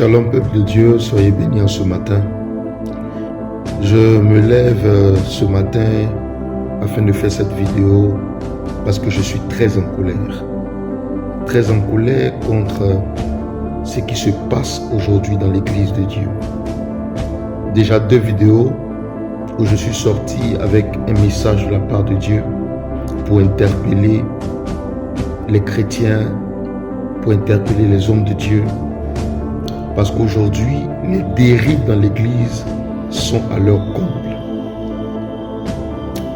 Shalom peuple de Dieu, soyez bénis en ce matin. Je me lève ce matin afin de faire cette vidéo parce que je suis très en colère. Très en colère contre ce qui se passe aujourd'hui dans l'église de Dieu. Déjà 2 vidéos où je suis sorti avec un message de la part de Dieu pour interpeller les chrétiens, pour interpeller les hommes de Dieu. Parce qu'aujourd'hui, les dérives dans l'église sont à leur comble.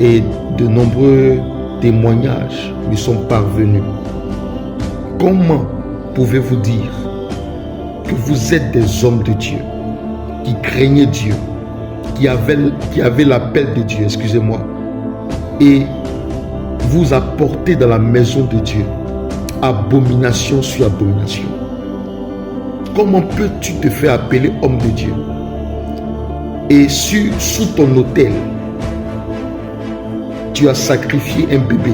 Et de nombreux témoignages me sont parvenus. Comment pouvez-vous dire que vous êtes des hommes de Dieu, qui craignaient Dieu, qui avaient l'appel de Dieu, excusez-moi, et vous apportez dans la maison de Dieu abomination sur abomination? Comment peux-tu te faire appeler homme de Dieu et sous ton autel, tu as sacrifié un bébé?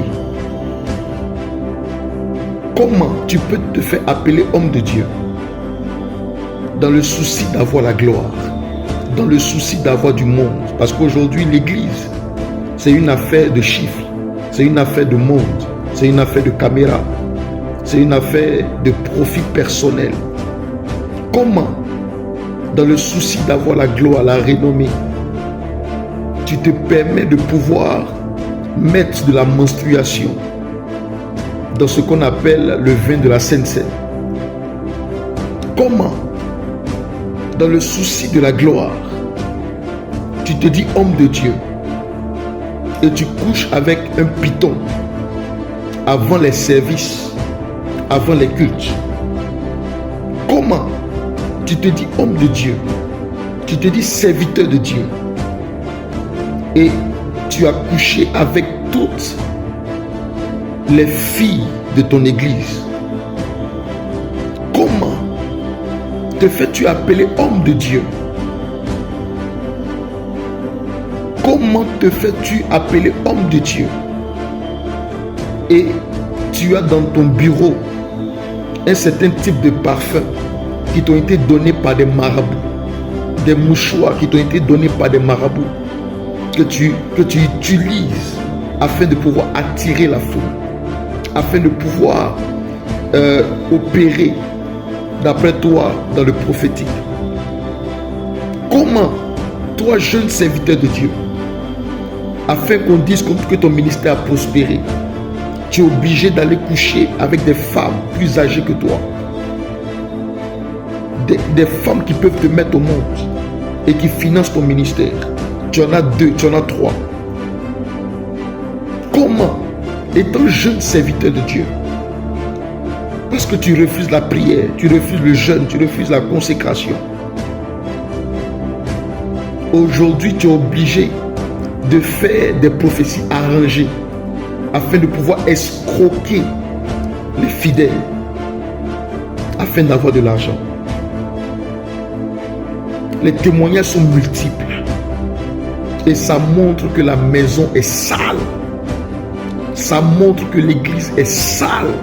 Comment tu peux te faire appeler homme de Dieu dans le souci d'avoir la gloire, dans le souci d'avoir du monde? Parce qu'aujourd'hui, l'église, c'est une affaire de chiffres, c'est une affaire de monde, c'est une affaire de caméra, c'est une affaire de profit personnel. Comment, dans le souci d'avoir la gloire, la renommée, tu te permets de pouvoir mettre de la menstruation dans ce qu'on appelle le vin de la Sainte Seine? Comment, dans le souci de la gloire, tu te dis homme de Dieu et tu couches avec un python avant les services, avant les cultes? Comment tu te dis homme de Dieu, tu te dis serviteur de Dieu et tu as couché avec toutes les filles de ton église? Comment te fais-tu appeler homme de Dieu? Comment te fais-tu appeler homme de Dieu et tu as dans ton bureau un certain type de parfum qui t'ont été donnés par des marabouts, des mouchoirs qui t'ont été donnés par des marabouts, que tu utilises afin de pouvoir attirer la foule, afin de pouvoir opérer d'après toi dans le prophétique? Comment, toi jeune serviteur de Dieu, afin qu'on dise que ton ministère a prospéré, tu es obligé d'aller coucher avec des femmes plus âgées que toi, des femmes qui peuvent te mettre au monde et qui financent ton ministère? Tu en as 2, tu en as 3. Comment, étant jeune serviteur de Dieu, parce que tu refuses la prière, tu refuses le jeûne, tu refuses la consécration, aujourd'hui tu es obligé de faire des prophéties arrangées afin de pouvoir escroquer les fidèles, afin d'avoir de l'argent? Les témoignages sont multiples et ça montre que la maison est sale. Ça montre que l'église est sale.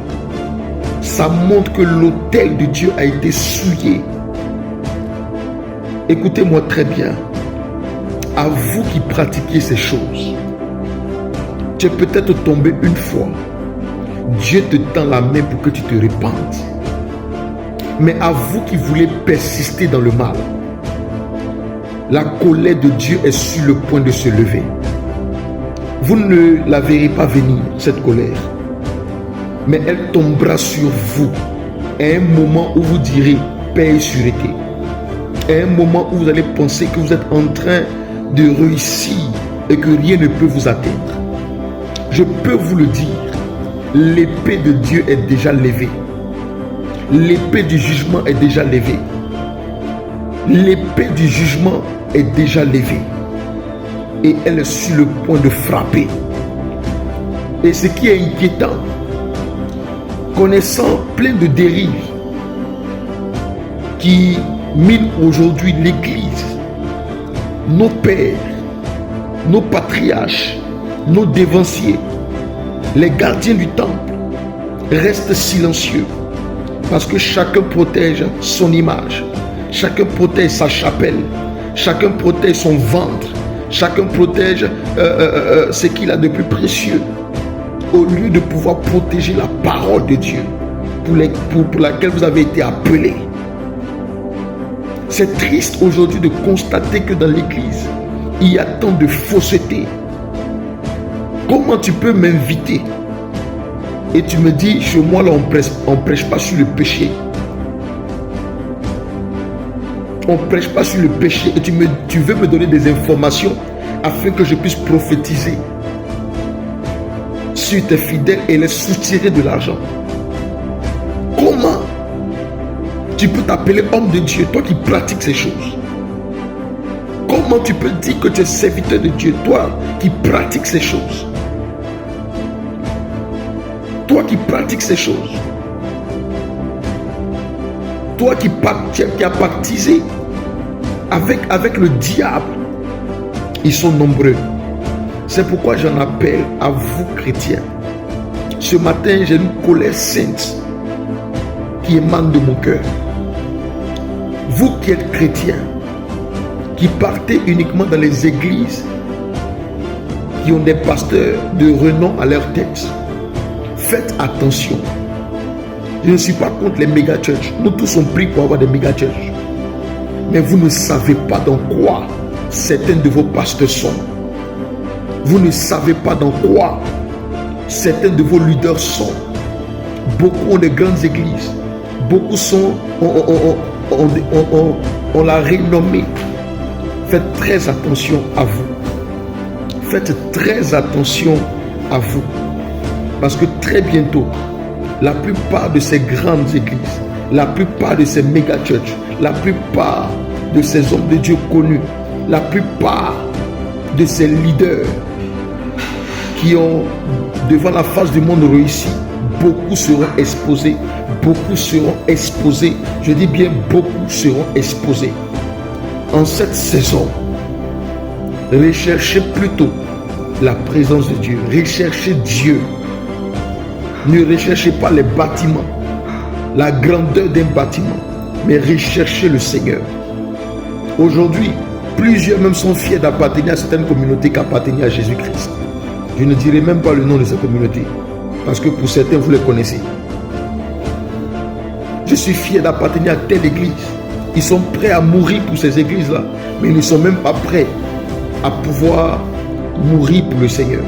Ça montre que l'autel de Dieu a été souillé. Écoutez-moi très bien. À vous qui pratiquez ces choses, tu es peut-être tombé une fois. Dieu te tend la main pour que tu te répandes. Mais à vous qui voulez persister dans le mal, la colère de Dieu est sur le point de se lever. Vous ne la verrez pas venir, cette colère, mais elle tombera sur vous à un moment où vous direz paix et sûreté, à un moment où vous allez penser que vous êtes en train de réussir et que rien ne peut vous atteindre. Je peux vous le dire, l'épée de Dieu est déjà levée. L'épée du jugement est déjà levée. L'épée du jugement est déjà levée et elle est sur le point de frapper. Et ce qui est inquiétant, connaissant plein de dérives qui minent aujourd'hui l'église, nos pères, nos patriarches, nos dévanciers, les gardiens du temple restent silencieux parce que chacun protège son image. chacun protège sa chapelle, chacun protège son ventre, chacun protège ce qu'il a de plus précieux, au lieu de pouvoir protéger la parole de Dieu pour laquelle vous avez été appelés. C'est triste aujourd'hui de constater que dans l'église, il y a tant de fausseté. Comment tu peux m'inviter et tu me dis, chez moi là on prêche pas sur le péché. On prêche pas sur le péché et tu veux me donner des informations afin que je puisse prophétiser sur tes fidèles et les soutirer de l'argent. Comment tu peux t'appeler homme de Dieu, toi qui pratiques ces choses? Comment tu peux dire que tu es serviteur de Dieu, toi qui pratiques ces choses? Toi qui pratiques ces choses. Toi qui as pactisé avec le diable. Ils sont nombreux. C'est pourquoi j'en appelle à vous chrétiens. Ce matin, j'ai une colère sainte qui émane de mon cœur. Vous qui êtes chrétiens, qui partez uniquement dans les églises, qui ont des pasteurs de renom à leur tête, faites attention. Je ne suis pas contre les méga-churches. Nous tous sommes pris pour avoir des méga-churches. Mais vous ne savez pas dans quoi certains de vos pasteurs sont. Vous ne savez pas dans quoi certains de vos leaders sont. Beaucoup ont de grandes églises. Beaucoup ont la renommée. Faites très attention à vous. Faites très attention à vous. Parce que très bientôt, la plupart de ces grandes églises, la plupart de ces méga-churches, la plupart de ces hommes de Dieu connus, la plupart de ces leaders qui ont devant la face du monde réussi, beaucoup seront exposés. Beaucoup seront exposés. Je dis bien beaucoup seront exposés. En cette saison, recherchez plutôt la présence de Dieu. Recherchez Dieu. Ne recherchez pas les bâtiments, la grandeur d'un bâtiment, mais recherchez le Seigneur. Aujourd'hui, plusieurs même sont fiers d'appartenir à certaines communautés qui appartiennent à Jésus-Christ. Je ne dirai même pas le nom de ces communautés, parce que pour certains, vous les connaissez. Je suis fier d'appartenir à telle église. Ils sont prêts à mourir pour ces églises-là, mais ils ne sont même pas prêts à pouvoir mourir pour le Seigneur.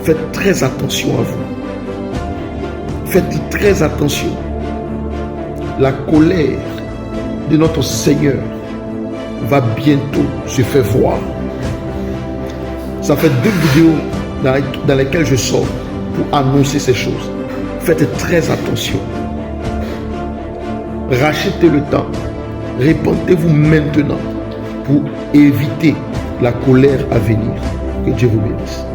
Faites très attention à vous. Faites très attention. La colère de notre Seigneur va bientôt se faire voir. Ça fait 2 vidéos dans lesquelles je sors pour annoncer ces choses. Faites très attention. Rachetez le temps. Répentez-vous maintenant pour éviter la colère à venir. Que Dieu vous bénisse.